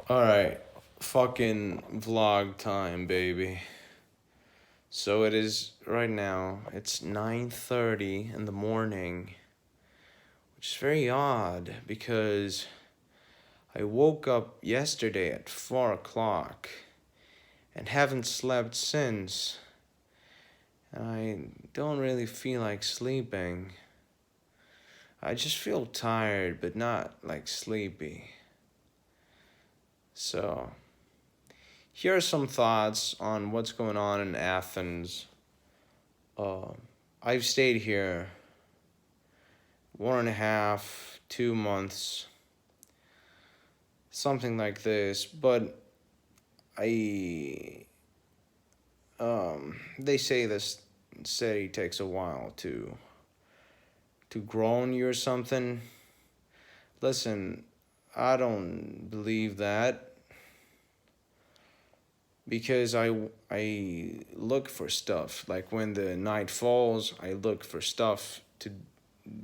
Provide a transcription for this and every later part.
Alright, fucking vlog time, baby. So it is right now, it's 9:30 in the morning, which is very odd because I woke up yesterday at 4 o'clock and haven't slept since. And I don't really feel like sleeping. I just feel tired, but not like sleepy. So, here are some thoughts on what's going on in Athens. Uh, I've stayed here 1.5, 2 months, something like this. But I, they say this city takes a while to grow on you or something. Listen, I don't believe that because I look for stuff. Like when the night falls, I look for stuff to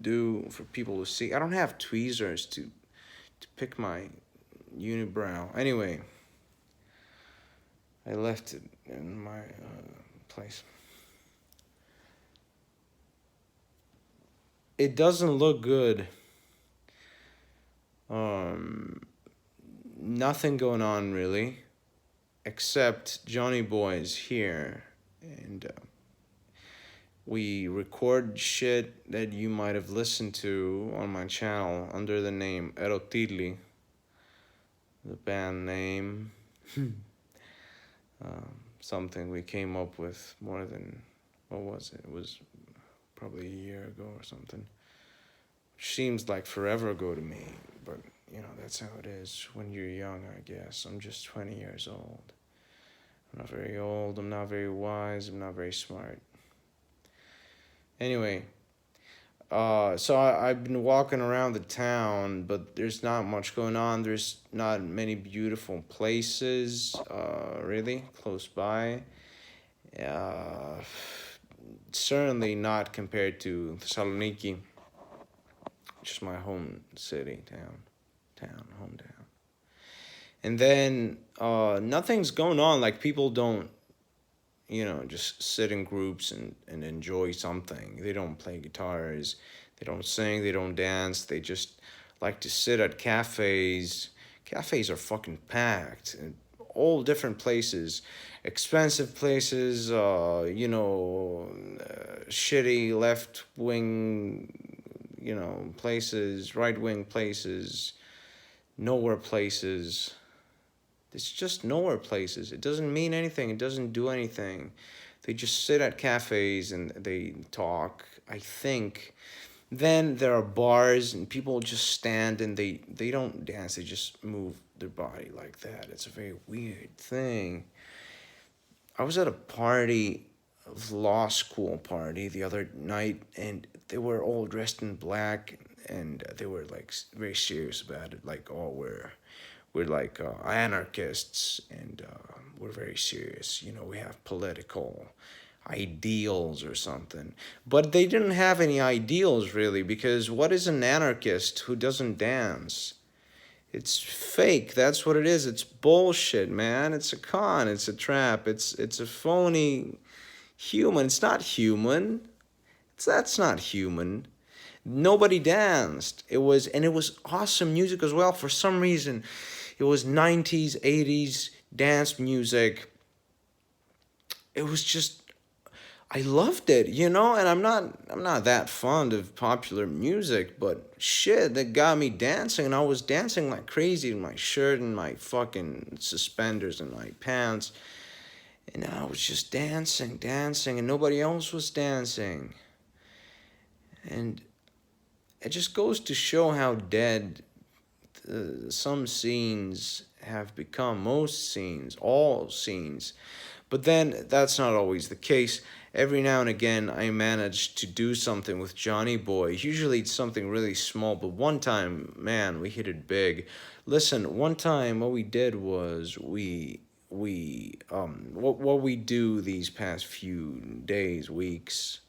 do for people to see. I don't have tweezers to pick my unibrow. Anyway, I left it in my place. It doesn't look good. Um, Nothing going on really, except Johnny Boy's here, and we record shit that you might have listened to on my channel under the name Erotili, the band name. Something we came up with more than, what was it? It was probably a year ago or something. Which seems like forever ago to me, but that's how it is when you're young, I guess. I'm just 20 years old. I'm not very old, I'm not very wise, I'm not very smart. Anyway, I've been walking around the town, but there's not much going on. There's not many beautiful places, really, close by. Uh, Certainly not compared to Thessaloniki, which is my home city, hometown. And then nothing's going on. Like people don't, just sit in groups and enjoy something. They don't play guitars, they don't sing, they don't dance. They just like to sit at cafes. Cafes are fucking packed in all different places, expensive places, shitty left wing, places, right wing places, nowhere places. It's just nowhere places. It doesn't mean anything. It doesn't do anything. They just sit at cafes and they talk, I think. Then there are bars and people just stand and they don't dance. They just move their body like that. It's a very weird thing. I was at a party, a law school party the other night, and they were all dressed in black and they were like very serious about it. Like, oh, we're like anarchists and we're very serious. We have political ideals or something. But they didn't have any ideals really, because what is an anarchist who doesn't dance? It's fake. That's what it is. It's bullshit, man. It's a con. It's a trap. It's a phony human. It's not human. That's not human. Nobody danced. It was awesome music as well. For some reason, it was 90s, 80s dance music. It was just I loved it, and I'm not that fond of popular music, but shit, that got me dancing, and I was dancing like crazy in my shirt and my fucking suspenders and my pants, and I was just dancing, and nobody else was dancing. And it just goes to show how dead some scenes have become, most scenes, all scenes. But then that's not always the case. Every now and again, I manage to do something with Johnny Boy. Usually it's something really small, but one time, man, we hit it big. Listen, one time what we did was what we do these past few days, weeks.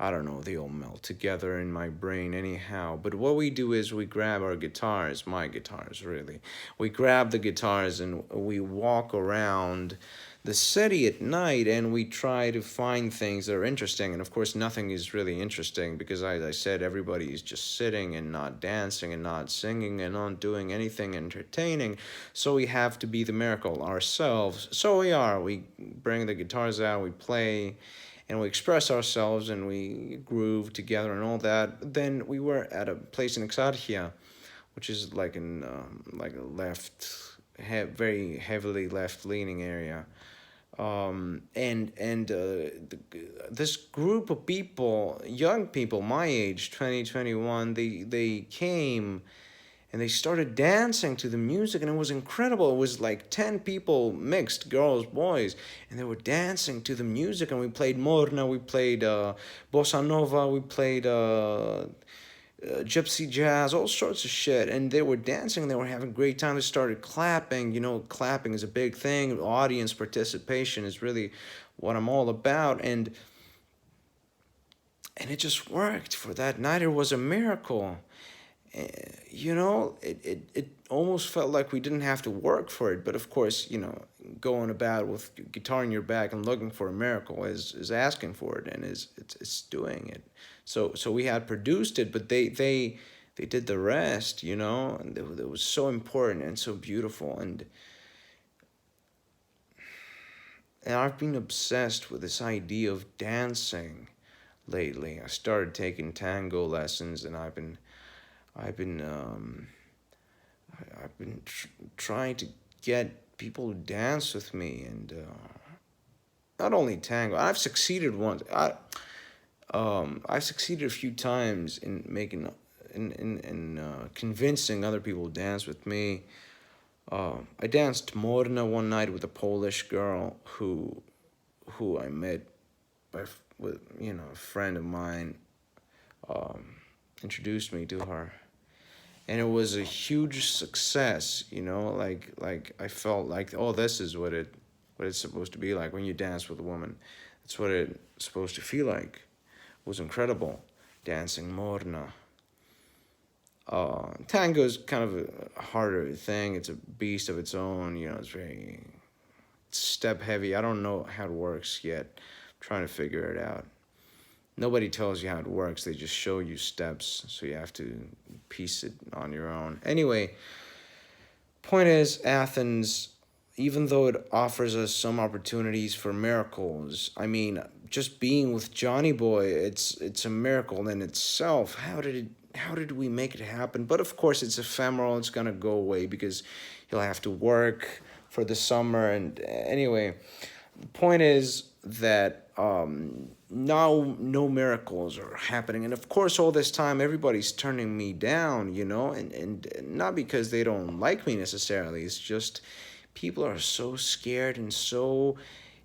I don't know, they all melt together in my brain anyhow. But what we do is we grab our guitars, my guitars really. We grab the guitars and we walk around the city at night and we try to find things that are interesting. And of course, nothing is really interesting because, as I said, everybody is just sitting and not dancing and not singing and not doing anything entertaining. So we have to be the miracle ourselves. So we are. We bring the guitars out, we play, and we express ourselves and we groove together and all that. Then we were at a place in Exarchia, which is like in like a very heavily left leaning area. This group of people, young people my age, 2021, they came and they started dancing to the music, and it was incredible. It was like 10 people mixed, girls, boys, and they were dancing to the music, and we played morna, we played bossa nova, we played gypsy jazz, all sorts of shit. And they were dancing, they were having a great time. They started clapping. You know, clapping is a big thing. Audience participation is really what I'm all about. And it just worked for that night. It was a miracle. You know, it almost felt like we didn't have to work for it. But of course, you know, going about with guitar in your back and looking for a miracle is asking for it, and it's doing it. So we had produced it, but they did the rest, you know, and it was so important and so beautiful. And I've been obsessed with this idea of dancing lately. I started taking tango lessons, and I've been trying to get people to dance with me, and not only tango. I've succeeded once. I've succeeded a few times in making in convincing other people to dance with me. I danced morna one night with a Polish girl who I met with, you know, a friend of mine introduced me to her, and it was a huge success. You know, like I felt like, oh, this is what it's supposed to be like when you dance with a woman. That's what it's supposed to feel like. It was incredible, dancing morna. Tango is kind of a harder thing. It's a beast of its own. You know, it's step heavy. I don't know how it works yet. I'm trying to figure it out. Nobody tells you how it works. They just show you steps, so you have to piece it on your own. Anyway, point is, Athens, even though it offers us some opportunities for miracles, I mean, just being with Johnny Boy, it's a miracle in itself. How did we make it happen? But of course, it's ephemeral. It's gonna go away because you'll have to work for the summer. And anyway, the point is that now no miracles are happening. And of course, all this time, everybody's turning me down, you know, and not because they don't like me necessarily. It's just people are so scared and so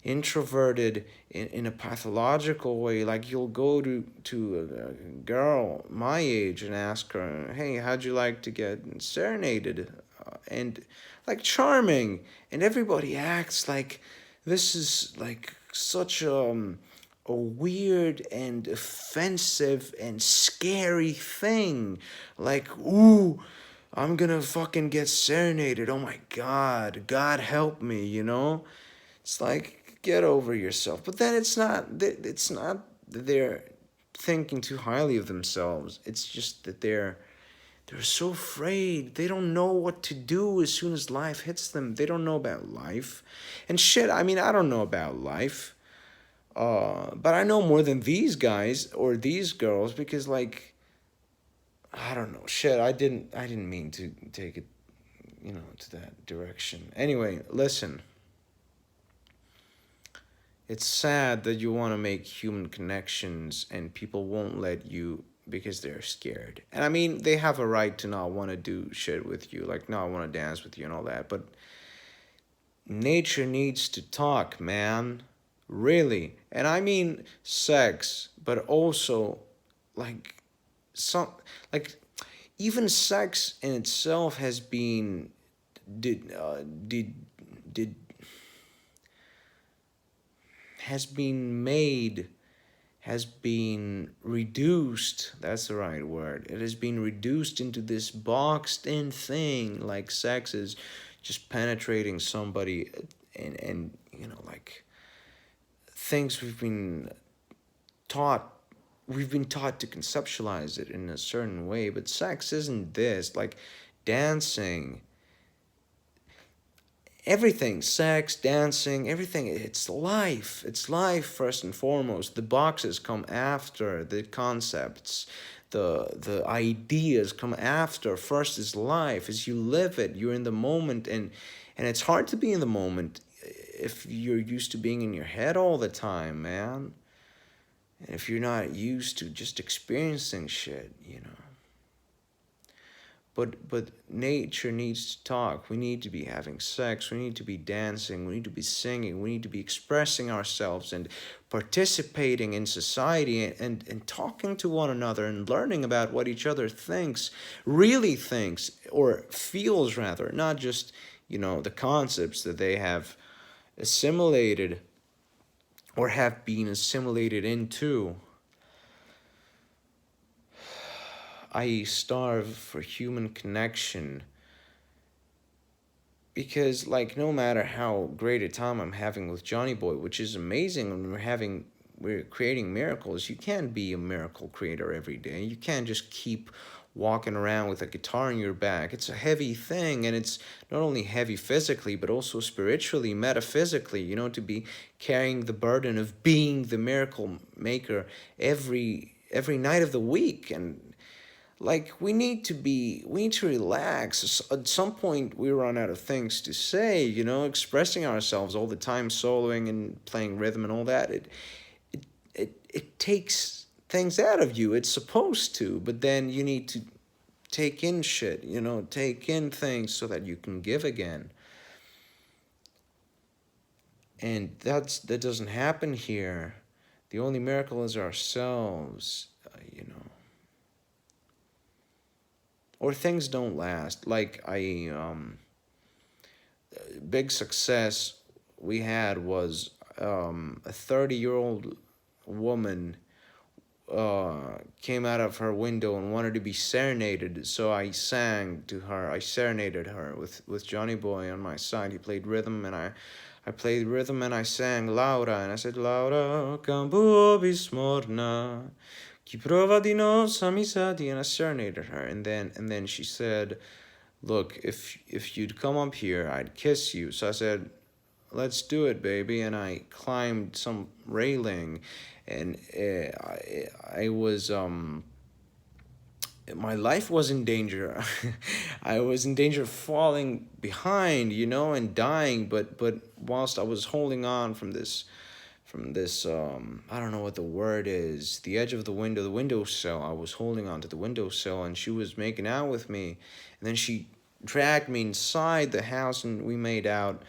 introverted in a pathological way. Like, you'll go to a girl my age and ask her, hey, how'd you like to get serenaded? And like, charming, and everybody acts like this is like such a weird and offensive and scary thing. Like, ooh, I'm gonna fucking get serenaded. Oh my God, God help me, you know? It's like, get over yourself. But then it's not that they're thinking too highly of themselves. It's just that they're so afraid. They don't know what to do as soon as life hits them. They don't know about life. And shit, I mean, I don't know about life. But I know more than these guys or these girls, because, like, I don't know. Shit, I didn't mean to take it, you know, to that direction. Anyway, listen. It's sad that you want to make human connections and people won't let you because they're scared. And I mean, they have a right to not want to do shit with you, like not want to dance with you and all that. But nature needs to talk, man. Really. And I mean sex, but also like some like even sex in itself has been did has been made has been reduced. That's the right word. It has been reduced into this boxed in thing, like sex is just penetrating somebody, and like things taught we've been taught to conceptualize it in a certain way, but sex isn't this. Like dancing, everything, sex, dancing, everything, it's life first and foremost. The boxes come after, the concepts, the ideas come after. First is life, as you live it, you're in the moment, and it's hard to be in the moment if you're used to being in your head all the time, man. And if you're not used to just experiencing shit. But nature needs to talk. We need to be having sex. We need to be dancing. We need to be singing. We need to be expressing ourselves and participating in society, and talking to one another and learning about what each other thinks, really thinks, or feels rather, not just, the concepts that they have assimilated or have been assimilated into. I starve for human connection because, like, no matter how great a time I'm having with Johnny Boy, which is amazing, and we're creating miracles. You can't be a miracle creator every day. You can't just keep walking around with a guitar on your back. It's a heavy thing, and it's not only heavy physically but also spiritually, metaphysically, to be carrying the burden of being the miracle maker every night of the week. And like, we need to relax. At some point we run out of things to say, expressing ourselves all the time, soloing and playing rhythm and all that. It takes things out of you. It's supposed to, but then you need to take in shit, take in things so that you can give again. And that doesn't happen here. The only miracle is ourselves, or things don't last. Like, big success we had was, a 30-year-old woman came out of her window and wanted to be serenaded. So I sang to her. I serenaded her with Johnny Boy on my side. He played rhythm, and I played rhythm, and I sang Laura, and I said, Laura, campo bismorna, chi prova di nos amizadi, and I serenaded her. And then she said, look, if you'd come up here, I'd kiss you. So I said, let's do it, baby. And I climbed some railing, and I was my life was in danger. I was in danger of falling behind, and dying. But whilst I was holding on from this I don't know what the word is, the edge of the windowsill. I was holding on to the windowsill, and she was making out with me, and then she dragged me inside the house, and we made out.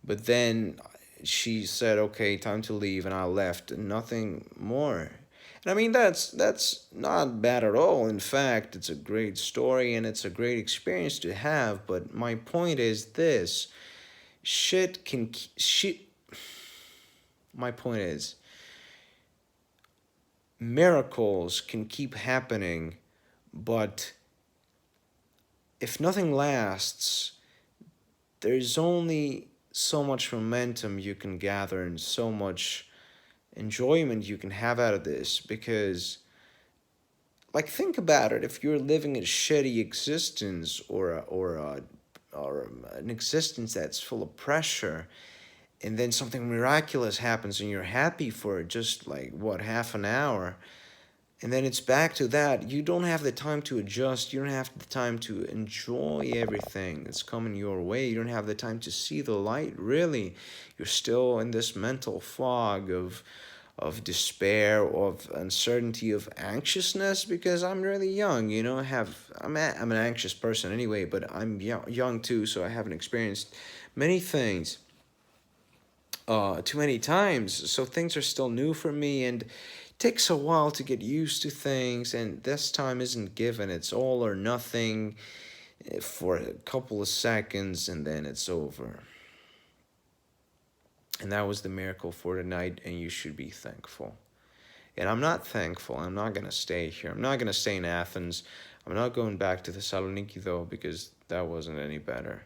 But then she said, okay, time to leave, and I left, and nothing more. And I mean, that's not bad at all. In fact, it's a great story, and it's a great experience to have. But my point is this: shit. My point is, miracles can keep happening, but if nothing lasts, there's only so much momentum you can gather and so much enjoyment you can have out of this. Because, like, think about it. If you're living a shitty existence, or an existence that's full of pressure, and then something miraculous happens and you're happy for just, like, what, half an hour, and then it's back to that, you don't have the time to adjust. You don't have the time to enjoy everything that's coming your way. You don't have the time to see the light, really. You're still in this mental fog of despair, of uncertainty, of anxiousness. Because I'm really young, I'm an anxious person anyway, but I'm young too, so I haven't experienced many things too many times. So things are still new for me, and it takes a while to get used to things, and this time isn't given. It's all or nothing for a couple of seconds, and then it's over. And that was the miracle for tonight, and you should be thankful. And I'm not thankful. I'm not going to stay here. I'm not going to stay in Athens. I'm not going back to Thessaloniki, though, because that wasn't any better.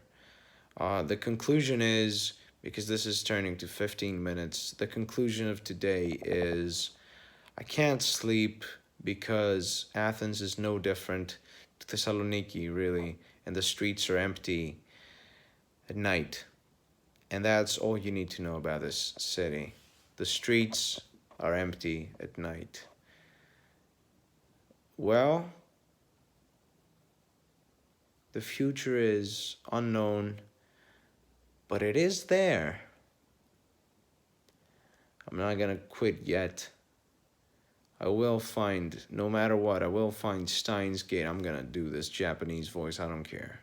The conclusion is, because this is turning to 15 minutes, the conclusion of today is I can't sleep because Athens is no different to Thessaloniki, really, and the streets are empty at night. And that's all you need to know about this city. The streets are empty at night. Well, the future is unknown, but it is there. I'm not gonna quit yet. I will find, no matter what, I will find Steins Gate. I'm gonna do this Japanese voice, I don't care.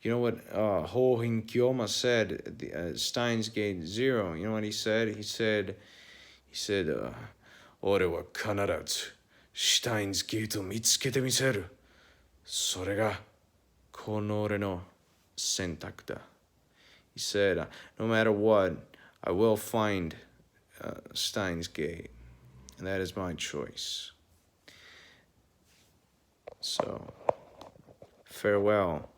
You know what Ho Hinkyoma said at Steins Gate 0? You know what he said? He said, 俺は必ずシュタインズゲートを見つけてみせる。それがこの俺の選択だ。He said, no matter what, I will find Steins Gate, and that is my choice. So, farewell.